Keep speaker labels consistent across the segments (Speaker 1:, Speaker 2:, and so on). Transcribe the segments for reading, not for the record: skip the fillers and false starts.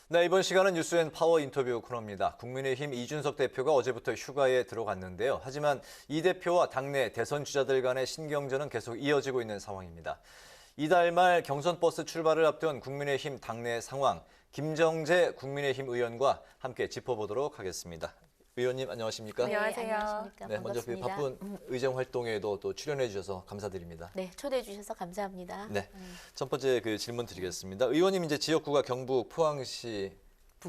Speaker 1: 네, 이번 시간은 뉴스앤파워 인터뷰 코너입니다. 국민의힘 이준석 대표가 어제부터 휴가에 들어갔는데요. 하지만 이 대표와 당내 대선 주자들 간의 신경전은 계속 이어지고 있는 상황입니다. 이달 말 경선 버스 출발을 앞둔 국민의힘 당내 상황, 김정재 국민의힘 의원과 함께 짚어보도록 하겠습니다. 의원님 안녕하십니까?
Speaker 2: 네, 안녕하십니까?
Speaker 1: 네, 먼저 그 바쁜 의정 활동에도 또 출연해 주셔서 감사드립니다.
Speaker 2: 네, 초대해 주셔서 감사합니다.
Speaker 1: 네, 첫 번째 그 질문 드리겠습니다. 의원님 이제 지역구가 경북 포항시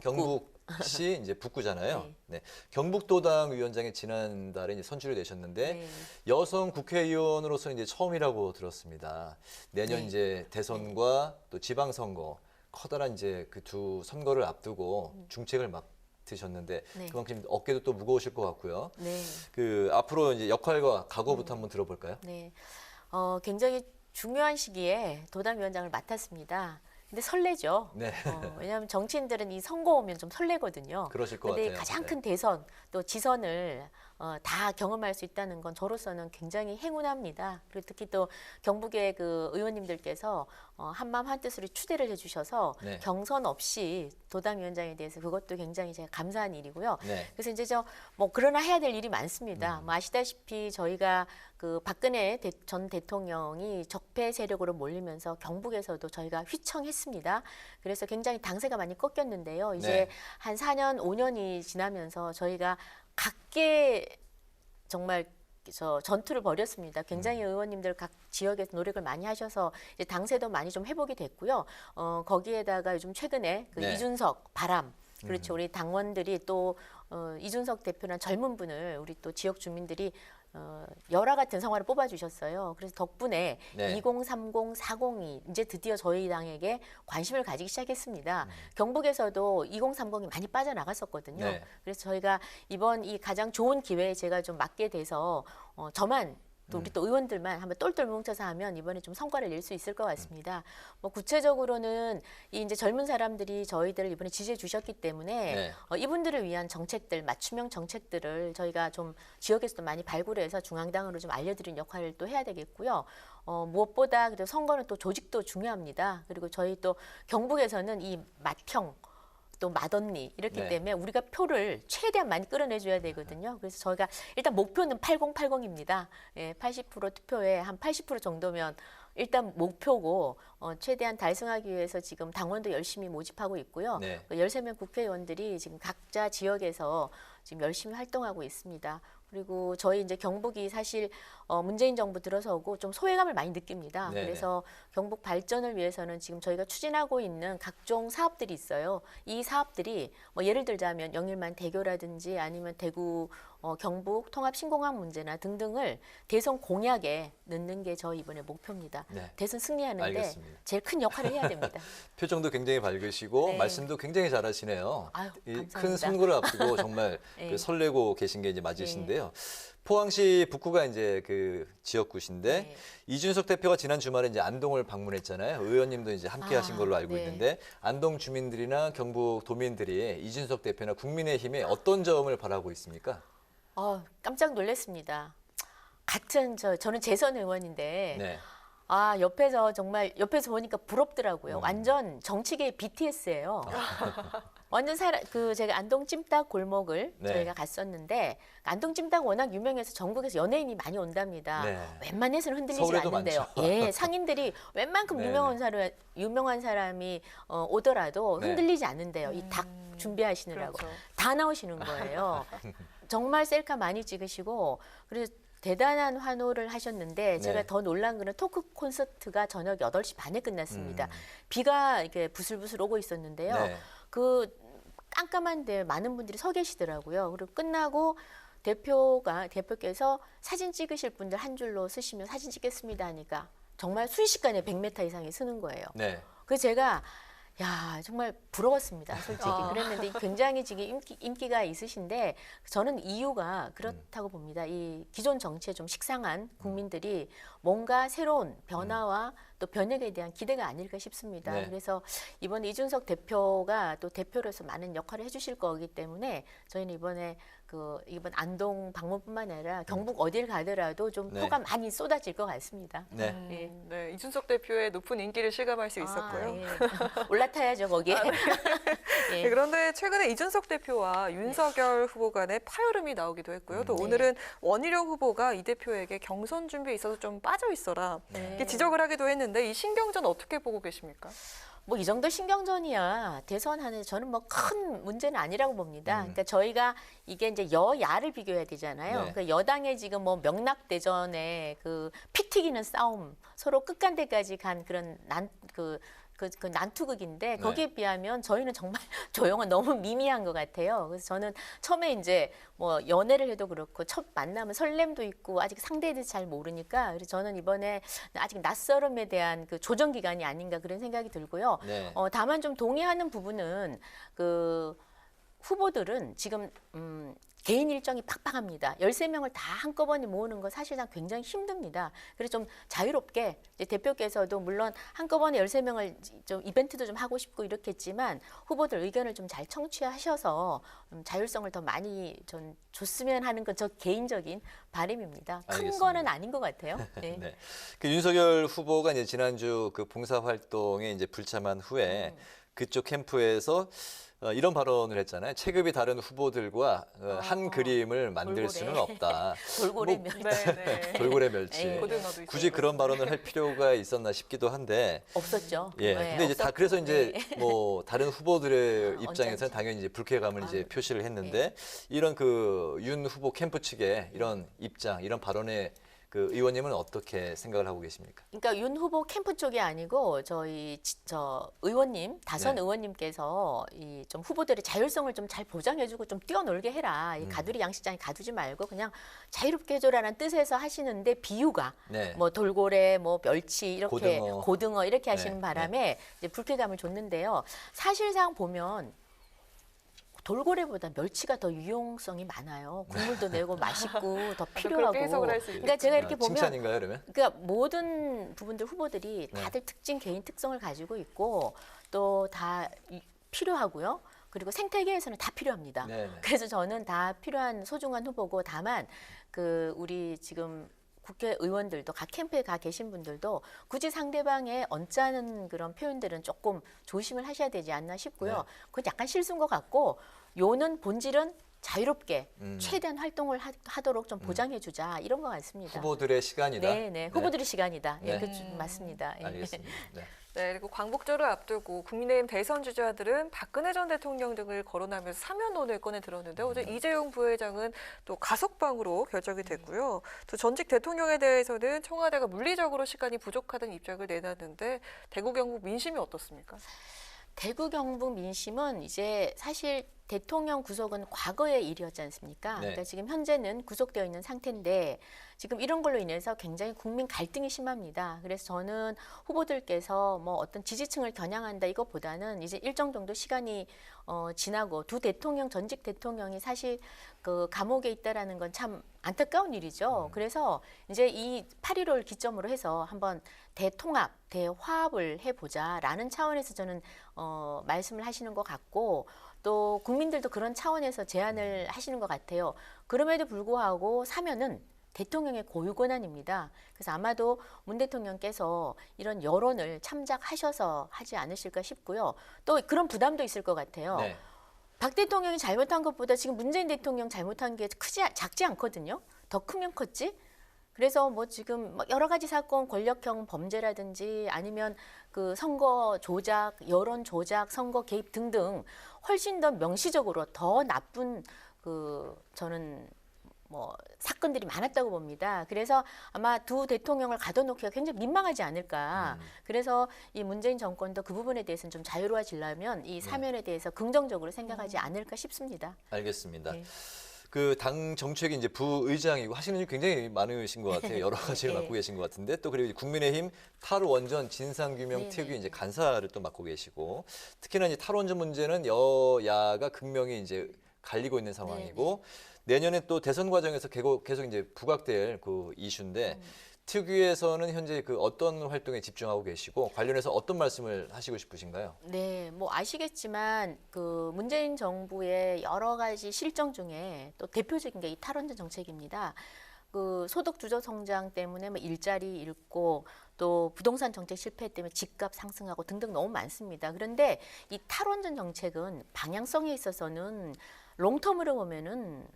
Speaker 1: 경북시 이제 북구잖아요.
Speaker 2: 네.
Speaker 1: 네, 경북도당 위원장에 지난달에 이제 선출이 되셨는데
Speaker 2: 네.
Speaker 1: 여성 국회의원으로서 이제 처음이라고 들었습니다. 내년
Speaker 2: 네.
Speaker 1: 이제 대선과 또 지방선거 커다란 이제 그 두 선거를 앞두고 중책을 맡으셨는데
Speaker 2: 네.
Speaker 1: 그만큼 어깨도 또 무거우실 것 같고요.
Speaker 2: 네.
Speaker 1: 그 앞으로 이제 역할과 각오부터 한번 들어볼까요?
Speaker 2: 네. 굉장히 중요한 시기에 도당위원장을 맡았습니다. 근데 설레죠.
Speaker 1: 네.
Speaker 2: 왜냐하면 정치인들은 이 선거 오면 좀 설레거든요.
Speaker 1: 그러실 것
Speaker 2: 근데
Speaker 1: 같아요.
Speaker 2: 가장
Speaker 1: 네.
Speaker 2: 큰 대선 또 지선을 다 경험할 수 있다는 건 저로서는 굉장히 행운합니다. 그리고 특히 또 경북의 그 의원님들께서 한마음 한뜻으로 추대를 해주셔서
Speaker 1: 네.
Speaker 2: 경선 없이 도당위원장에 대해서 그것도 굉장히 제가 감사한 일이고요.
Speaker 1: 네.
Speaker 2: 그래서 이제 그러나 해야 될 일이 많습니다. 뭐 아시다시피 저희가 그 박근혜 전 대통령이 적폐 세력으로 몰리면서 경북에서도 저희가 휘청했습니다. 그래서 굉장히 당세가 많이 꺾였는데요. 이제
Speaker 1: 네.
Speaker 2: 한 4년, 5년이 지나면서 저희가 각계 정말 전투를 벌였습니다. 굉장히 의원님들 각 지역에서 노력을 많이 하셔서 이제 당세도 많이 좀 회복이 됐고요. 거기에다가 요즘 최근에 그
Speaker 1: 네.
Speaker 2: 이준석 바람 그렇죠. 우리 당원들이 또 이준석 대표란 젊은 분을 우리 또 지역 주민들이 열화 같은 성화를 뽑아주셨어요. 그래서 덕분에
Speaker 1: 네.
Speaker 2: 2030, 40이 이제 드디어 저희 당에게 관심을 가지기 시작했습니다. 경북에서도 2030이 많이 빠져나갔었거든요.
Speaker 1: 네.
Speaker 2: 그래서 저희가 이번 이 가장 좋은 기회에 제가 좀 맡게 돼서 저만 또 우리 또 의원들만 한번 똘똘 뭉쳐서 하면 이번에 좀 성과를 낼 수 있을 것 같습니다. 뭐 구체적으로는 이 이제 젊은 사람들이 저희들을 이번에 지지해 주셨기 때문에
Speaker 1: 네.
Speaker 2: 이분들을 위한 정책들, 맞춤형 정책들을 저희가 좀 지역에서도 많이 발굴해서 중앙당으로 좀 알려드리는 역할을 또 해야 되겠고요. 무엇보다 그리고 선거는 또 조직도 중요합니다. 그리고 저희 또 경북에서는 이 맏형 또 맏언니 이렇기
Speaker 1: 네.
Speaker 2: 때문에 우리가 표를 최대한 많이 끌어내줘야 되거든요. 그래서 저희가 일단 목표는 8080입니다. 예, 80% 투표에 한 80% 정도면 일단 목표고 최대한 달성하기 위해서 지금 당원도 열심히 모집하고 있고요.
Speaker 1: 네.
Speaker 2: 13명 국회의원들이 지금 각자 지역에서 지금 열심히 활동하고 있습니다. 그리고 저희 이제 경북이 사실 문재인 정부 들어서고 좀 소외감을 많이 느낍니다.
Speaker 1: 네네.
Speaker 2: 그래서 경북 발전을 위해서는 지금 저희가 추진하고 있는 각종 사업들이 있어요. 이 사업들이 뭐 예를 들자면 영일만 대교라든지 아니면 대구 경북 통합 신공항 문제나 등등을 대선 공약에 넣는 게 저희 이번에 목표입니다.
Speaker 1: 네.
Speaker 2: 대선 승리하는데
Speaker 1: 알겠습니다.
Speaker 2: 제일 큰 역할을 해야 됩니다.
Speaker 1: 표정도 굉장히 밝으시고
Speaker 2: 네.
Speaker 1: 말씀도 굉장히 잘하시네요.
Speaker 2: 아유,
Speaker 1: 이
Speaker 2: 감사합니다.
Speaker 1: 큰 선거를 앞두고 정말
Speaker 2: 네.
Speaker 1: 그 설레고 계신 게 이제 맞으신데요. 포항시 북구가 이제 그 지역구신데
Speaker 2: 네.
Speaker 1: 이준석 대표가 지난 주말에 이제 안동을 방문했잖아요. 의원님도 이제 함께 하신 걸로 알고
Speaker 2: 네.
Speaker 1: 있는데 안동 주민들이나 경북 도민들이 이준석 대표나 국민의힘에 어떤 점을 바라고 있습니까?
Speaker 2: 깜짝 놀랐습니다. 저는 재선 의원인데
Speaker 1: 네.
Speaker 2: 옆에서 정말 보니까 부럽더라고요. 완전 정치계의 BTS예요. 완전 제가 안동 찜닭 골목을
Speaker 1: 네.
Speaker 2: 저희가 갔었는데 안동 찜닭 워낙 유명해서 전국에서 연예인이 많이 온답니다.
Speaker 1: 네.
Speaker 2: 웬만해서는 흔들리지
Speaker 1: 서울에도
Speaker 2: 않는데요.
Speaker 1: 많죠.
Speaker 2: 예, 상인들이 웬만큼
Speaker 1: 네.
Speaker 2: 유명한 사람이 오더라도
Speaker 1: 네.
Speaker 2: 흔들리지 않는데요. 이 닭 준비하시느라고 다 나오시는 거예요. 정말 셀카 많이 찍으시고 그래서 대단한 환호를 하셨는데 제가
Speaker 1: 네.
Speaker 2: 더 놀란 거는 토크 콘서트가 저녁 8시 반에 끝났습니다. 비가 이렇게 부슬부슬 오고 있었는데요.
Speaker 1: 네.
Speaker 2: 그 깜깜한데 많은 분들이 서 계시더라고요. 그리고 끝나고 대표께서 사진 찍으실 분들 한 줄로 쓰시면 사진 찍겠습니다 하니까 정말 순식간에 100m 이상이 쓰는 거예요.
Speaker 1: 네.
Speaker 2: 그래서 제가 야, 정말 부러웠습니다, 솔직히. 그랬는데 굉장히 지금 인기가 있으신데 저는 이유가 그렇다고 봅니다. 이 기존 정치에 좀 식상한 국민들이 뭔가 새로운 변화와 또 변혁에 대한 기대가 아닐까 싶습니다.
Speaker 1: 네.
Speaker 2: 그래서 이번에 이준석 대표가 또 대표로서 많은 역할을 해주실 거기 때문에 저희는 이번에 이번 안동 방문뿐만 아니라 경북 어딜 가더라도 좀
Speaker 1: 네.
Speaker 2: 표가 많이 쏟아질 것 같습니다.
Speaker 1: 네.
Speaker 2: 네.
Speaker 3: 네, 이준석 대표의 높은 인기를 실감할 수 있었고요.
Speaker 2: 예. 올라타야죠, 거기에. 예.
Speaker 3: 네, 그런데 최근에 이준석 대표와 윤석열 후보 간의 파열음이 나오기도 했고요. 또
Speaker 2: 네.
Speaker 3: 오늘은 원희룡 후보가 이 대표에게 경선 준비에 있어서 좀 빠져 있어라
Speaker 2: 네.
Speaker 3: 이렇게 지적을 하기도 했는데 이 신경전 어떻게 보고 계십니까?
Speaker 2: 뭐 이 정도 신경전이야 대선 하는 저는 뭐 큰 문제는 아니라고 봅니다. 그러니까 저희가 이게 이제 여야를 비교해야 되잖아요.
Speaker 1: 네.
Speaker 2: 그러니까 여당의 지금 뭐 명락대전에 피 튀기는 싸움, 서로 끝간데까지 간 그런 그 난투극인데 거기에 비하면 저희는 정말 조용한 너무 미미한 것 같아요. 그래서 저는 처음에 이제 뭐 연애를 해도 그렇고 첫 만나면 설렘도 있고 아직 상대에 대해서 잘 모르니까 그래서 저는 이번에 아직 낯설음에 대한 그 조정 기간이 아닌가 그런 생각이 들고요.
Speaker 1: 네.
Speaker 2: 다만 좀 동의하는 부분은 후보들은 지금 개인 일정이 팍팍합니다. 13명을 다 한꺼번에 모으는 건 사실상 굉장히 힘듭니다. 그래서 좀 자유롭게 이제 대표께서도 물론 한꺼번에 13명을 좀 이벤트도 좀 하고 싶고 이렇게 했지만 후보들 의견을 좀 잘 청취하셔서 자율성을 더 많이 좀 줬으면 하는 건 저 개인적인 바람입니다. 큰
Speaker 1: 알겠습니다.
Speaker 2: 거는 아닌 것 같아요. 네.
Speaker 1: 네. 그 윤석열 후보가 이제 지난주 그 봉사 활동에 이제 불참한 후에 그쪽 캠프에서 이런 발언을 했잖아요. 체급이 다른 후보들과 한 그림을 만들
Speaker 2: 돌고래.
Speaker 1: 수는 없다.
Speaker 2: 돌고래
Speaker 1: 뭐,
Speaker 2: 멸치
Speaker 3: 네.
Speaker 1: 돌고래 멸치.
Speaker 2: 네.
Speaker 3: 고등어도 있어요.
Speaker 1: 굳이 그런 발언을 할 필요가 있었나 싶기도 한데.
Speaker 2: 없었죠.
Speaker 1: 예.
Speaker 2: 네,
Speaker 1: 근데 이제 다
Speaker 2: 없었고,
Speaker 1: 그래서 이제
Speaker 2: 네.
Speaker 1: 뭐 다른 후보들의 입장에서는
Speaker 2: 언짢지.
Speaker 1: 당연히 이제 불쾌감을 이제 표시를 했는데
Speaker 2: 네.
Speaker 1: 이런 그 윤 후보 캠프 측의 이런 입장, 이런 발언에 그 의원님은 어떻게 생각을 하고 계십니까?
Speaker 2: 그러니까 윤 후보 캠프 쪽이 아니고 저 의원님 다선
Speaker 1: 네.
Speaker 2: 의원님께서 이 좀 후보들의 자율성을 좀 잘 보장해주고 좀 뛰어놀게 해라. 이 가두리 양식장에 가두지 말고 그냥 자유롭게 해줘라는 뜻에서 하시는데 비유가
Speaker 1: 네.
Speaker 2: 뭐 돌고래, 뭐 멸치 이렇게 고등어 이렇게 하시는
Speaker 1: 네,
Speaker 2: 바람에 이제 불쾌감을 줬는데요. 사실상 보면. 돌고래보다 멸치가 더 유용성이 많아요. 국물도 내고 맛있고 더 필요하고.
Speaker 3: 그렇게 해석을 할 수 있겠죠.
Speaker 2: 그러니까 제가 이렇게 보면
Speaker 1: 칭찬인가요, 그러면?
Speaker 2: 그러니까 모든 부분들 후보들이
Speaker 1: 네.
Speaker 2: 다들 특징 개인 특성을 가지고 있고 또 다 필요하고요. 그리고 생태계에서는 다 필요합니다.
Speaker 1: 네, 네.
Speaker 2: 그래서 저는 다 필요한 소중한 후보고 다만 우리 지금 국회의원들도 각 캠프에 가 계신 분들도 굳이 상대방의 언짢은 그런 표현들은 조금 조심을 하셔야 되지 않나 싶고요.
Speaker 1: 네.
Speaker 2: 그건 약간 실수인 것 같고 요는 본질은 자유롭게 최대한 활동을 하도록 좀 보장해주자 이런 것 같습니다.
Speaker 1: 후보들의 시간이다.
Speaker 2: 네. 후보들의 시간이다.
Speaker 1: 네.
Speaker 2: 예, 맞습니다. 예.
Speaker 1: 알겠습니다. 네.
Speaker 3: 네, 그리고 광복절을 앞두고 국민의힘 대선 주자들은 박근혜 전 대통령 등을 거론하면서 사면론을 꺼내 들었는데 어제 이재용 부회장은 또 가석방으로 결정이 됐고요. 또 전직 대통령에 대해서는 청와대가 물리적으로 시간이 부족하다는 입장을 내놨는데 대구 경북 민심이 어떻습니까?
Speaker 2: 대구 경북 민심은 이제 사실 대통령 구속은 과거의 일이었지 않습니까?
Speaker 1: 네.
Speaker 2: 그러니까 지금 현재는 구속되어 있는 상태인데 지금 이런 걸로 인해서 굉장히 국민 갈등이 심합니다. 그래서 저는 후보들께서 뭐 어떤 지지층을 겨냥한다 이것보다는 이제 일정 정도 시간이 지나고 두 대통령 전직 대통령이 사실 그 감옥에 있다라는 건 참 안타까운 일이죠. 그래서 이제 이 8.15를 기점으로 해서 한번 대통합, 대화합을 해보자라는 차원에서 저는 말씀을 하시는 것 같고 또 국민들도 그런 차원에서 제안을 하시는 것 같아요. 그럼에도 불구하고 사면은 대통령의 고유 권한입니다. 그래서 아마도 문 대통령께서 이런 여론을 참작하셔서 하지 않으실까 싶고요. 또 그런 부담도 있을 것 같아요.
Speaker 1: 네.
Speaker 2: 박 대통령이 잘못한 것보다 지금 문재인 대통령 잘못한 게 작지 않거든요. 더 크면 컸지. 그래서 뭐 지금 여러 가지 사건, 권력형 범죄라든지 아니면 그 선거 조작, 여론 조작, 선거 개입 등등 훨씬 더 명시적으로 더 나쁜 저는 뭐 사건들이 많았다고 봅니다. 그래서 아마 두 대통령을 가둬놓기가 굉장히 민망하지 않을까. 그래서 이 문재인 정권도 그 부분에 대해서는 좀 자유로워지려면 이 사면에 대해서 긍정적으로 생각하지 않을까 싶습니다.
Speaker 1: 알겠습니다.
Speaker 2: 네.
Speaker 1: 그 당 정책이 이제 부의장이고 하시는 일이 굉장히 많으신 것 같아요. 여러 가지를
Speaker 2: 네.
Speaker 1: 맡고 계신 것 같은데 또 그리고 국민의힘 탈원전 진상규명
Speaker 2: 네,
Speaker 1: 특위
Speaker 2: 네.
Speaker 1: 이제 간사를 또 맡고 계시고 특히나 이제 탈원전 문제는 여야가 극명히 이제 갈리고 있는 상황이고 내년에 또 대선 과정에서 계속 이제 부각될 그 이슈인데 특위에서는 현재 그 어떤 활동에 집중하고 계시고 관련해서 어떤 말씀을 하시고 싶으신가요?
Speaker 2: 네, 뭐 아시겠지만 그 문재인 정부의 여러 가지 실정 중에 또 대표적인 게 이 탈원전 정책입니다. 그 소득 주도 성장 때문에 뭐 일자리 잃고 또 부동산 정책 실패 때문에 집값 상승하고 등등 너무 많습니다. 그런데 이 탈원전 정책은 방향성에 있어서는 롱텀으로 보면은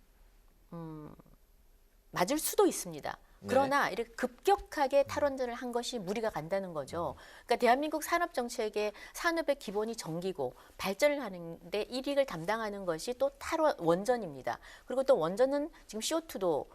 Speaker 2: 맞을 수도 있습니다. 그러나 이렇게 급격하게 탈원전을 한 것이 무리가 간다는 거죠. 그러니까 대한민국 산업 정책의 산업의 기본이 전기고 발전을 하는데 이익을 담당하는 것이 또 원전입니다. 그리고 또 원전은 지금 CO2도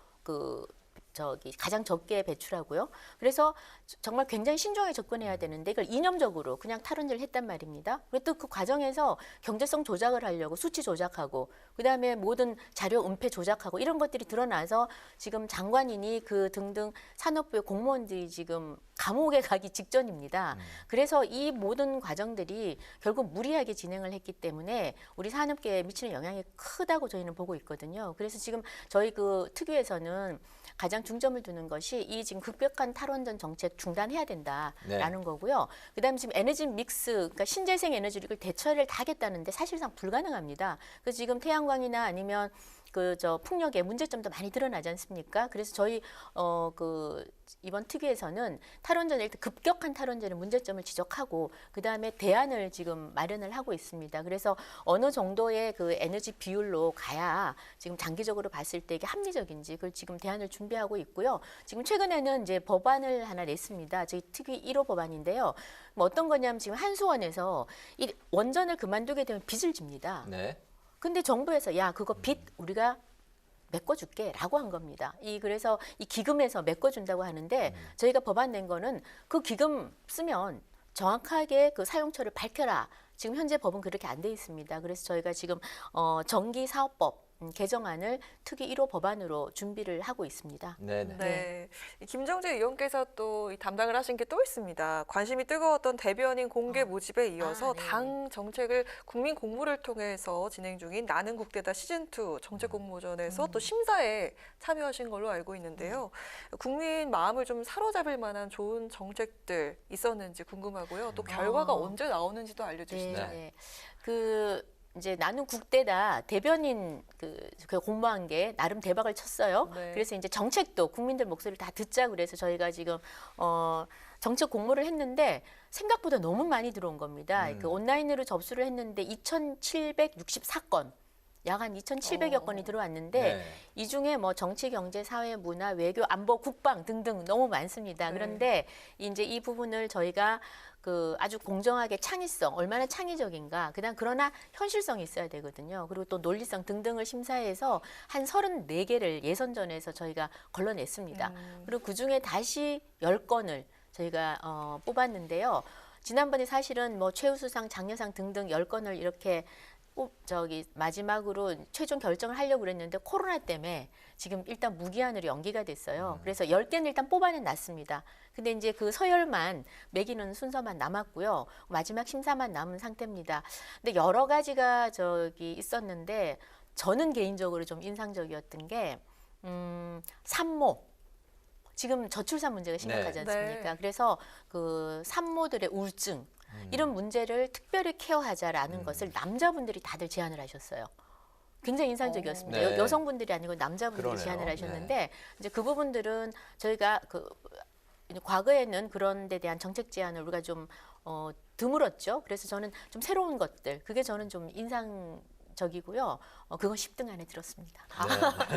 Speaker 2: 가장 적게 배출하고요. 그래서 정말 굉장히 신중하게 접근해야 되는데 이걸 이념적으로 그냥 탈원전을 했단 말입니다. 그리고 또 그 과정에서 경제성 조작을 하려고 수치 조작하고 그다음에 모든 자료 은폐 조작하고 이런 것들이 드러나서 지금 장관이니 그 등등 산업부의 공무원들이 지금 감옥에 가기 직전입니다. 그래서 이 모든 과정들이 결국 무리하게 진행을 했기 때문에 우리 산업계에 미치는 영향이 크다고 저희는 보고 있거든요. 그래서 지금 저희 그 특위에서는 가장 중점을 두는 것이 이 지금 급격한 탈원전 정책 중단해야 된다라는 거고요. 그다음에 지금 에너지 믹스, 그러니까 신재생 에너지를 대처를 다 하겠다는데 사실상 불가능합니다. 그래서 지금 태양광이나 아니면 풍력의 문제점도 많이 드러나지 않습니까? 그래서 저희 이번 특위에서는 탈원전의 급격한 탈원전의 문제점을 지적하고 그다음에 대안을 지금 마련을 하고 있습니다. 그래서 어느 정도의 그 에너지 비율로 가야 지금 장기적으로 봤을 때 이게 합리적인지 그걸 지금 대안을 준비하고 있고요. 지금 최근에는 이제 법안을 하나 냈습니다. 저희 특위 1호 법안인데요. 뭐 어떤 거냐면 지금 한수원에서 이 원전을 그만두게 되면 빚을 집니다.
Speaker 1: 네.
Speaker 2: 근데 정부에서 야 그거 빚 우리가 메꿔줄게라고 한 겁니다. 그래서 이 기금에서 메꿔준다고 하는데 저희가 법안 낸 거는 그 기금 쓰면 정확하게 그 사용처를 밝혀라. 지금 현재 법은 그렇게 안 돼 있습니다. 그래서 저희가 지금 전기사업법 개정안을 특위 1호 법안으로 준비를 하고 있습니다.
Speaker 1: 네네.
Speaker 3: 네. 이 김정재 의원께서 또 이 담당을 하신 게 또 있습니다. 관심이 뜨거웠던 대변인 공개 모집에 이어서
Speaker 2: 네.
Speaker 3: 당 정책을 국민 공모를 통해서 진행 중인 나는 국대다 시즌2 정책 공모전에서 또 심사에 참여하신 걸로 알고 있는데요. 국민 마음을 좀 사로잡을 만한 좋은 정책들 있었는지 궁금하고요. 또 결과가 언제 나오는지도 알려주시죠.
Speaker 2: 네. 이제 나는 국대다 대변인 그 공모한 게 나름 대박을 쳤어요.
Speaker 3: 네.
Speaker 2: 그래서 이제 정책도 국민들 목소리를 다 듣자 그래서 저희가 지금 정책 공모를 했는데 생각보다 너무 많이 들어온 겁니다. 그 온라인으로 접수를 했는데 2,764건. 약 한 2,700여 건이 들어왔는데
Speaker 1: 네.
Speaker 2: 이 중에 뭐 정치, 경제, 사회, 문화, 외교, 안보, 국방 등등 너무 많습니다.
Speaker 3: 네.
Speaker 2: 그런데 이제 이 부분을 저희가 아주 공정하게 창의성, 얼마나 창의적인가, 그러나 현실성이 있어야 되거든요. 그리고 또 논리성 등등을 심사해서 한 34개를 예선전에서 저희가 걸러냈습니다. 그리고 그중에 다시 10건을 저희가 뽑았는데요. 지난번에 사실은 뭐 최우수상, 장려상 등등 10건을 이렇게 마지막으로 최종 결정을 하려고 그랬는데 코로나 때문에 지금 일단 무기한으로 연기가 됐어요. 그래서 10개는 일단 뽑아는 놨습니다. 근데 이제 그 서열만 매기는 순서만 남았고요. 마지막 심사만 남은 상태입니다. 근데 여러 가지가 있었는데 저는 개인적으로 좀 인상적이었던 게 산모. 지금 저출산 문제가 심각하지
Speaker 3: 네.
Speaker 2: 않습니까?
Speaker 3: 네.
Speaker 2: 그래서 그 산모들의 우울증 이런 문제를 특별히 케어하자라는 것을 남자분들이 다들 제안을 하셨어요. 굉장히 인상적이었습니다.
Speaker 1: 네.
Speaker 2: 여성분들이 아니고 남자분들이
Speaker 1: 그러네요.
Speaker 2: 제안을 하셨는데 이제 그 부분들은 저희가 과거에는 그런 데 대한 정책 제안을 우리가 좀 드물었죠. 그래서 저는 좀 새로운 것들 그게 저는 좀 인상적이고요. 그건 10등 안에 들었습니다.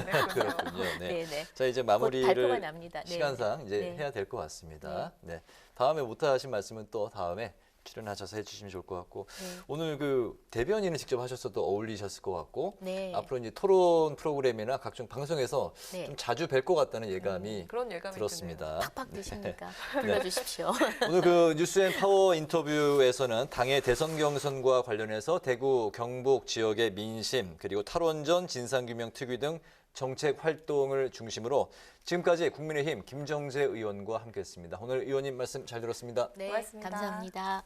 Speaker 1: 네. 그렇군요. 네.
Speaker 2: 네.
Speaker 1: 자 이제
Speaker 2: 곧 발표가
Speaker 1: 마무리를
Speaker 2: 납니다. 네.
Speaker 1: 시간상 이제
Speaker 2: 네.
Speaker 1: 해야 될 것 같습니다. 네. 다음에 못하신 말씀은 또 다음에 출연하셔서 해주시면 좋을 것 같고
Speaker 2: 네.
Speaker 1: 오늘 그 대변인을 직접 하셨어도 어울리셨을 것 같고
Speaker 2: 네.
Speaker 1: 앞으로 이제 토론 프로그램이나 각종 방송에서
Speaker 2: 네.
Speaker 1: 좀 자주 뵐 것 같다는 예감이
Speaker 3: 그런 예감이
Speaker 1: 들었습니다.
Speaker 2: 팍팍 드십니까? 불러주십시오.
Speaker 1: 오늘 그 뉴스앤파워 인터뷰에서는 당의 대선 경선과 관련해서 대구, 경북 지역의 민심 그리고 탈원전 진상규명 특위 등 정책 활동을 중심으로 지금까지 국민의힘 김정재 의원과 함께했습니다. 오늘 의원님 말씀 잘 들었습니다.
Speaker 2: 네,
Speaker 3: 고맙습니다.
Speaker 2: 감사합니다.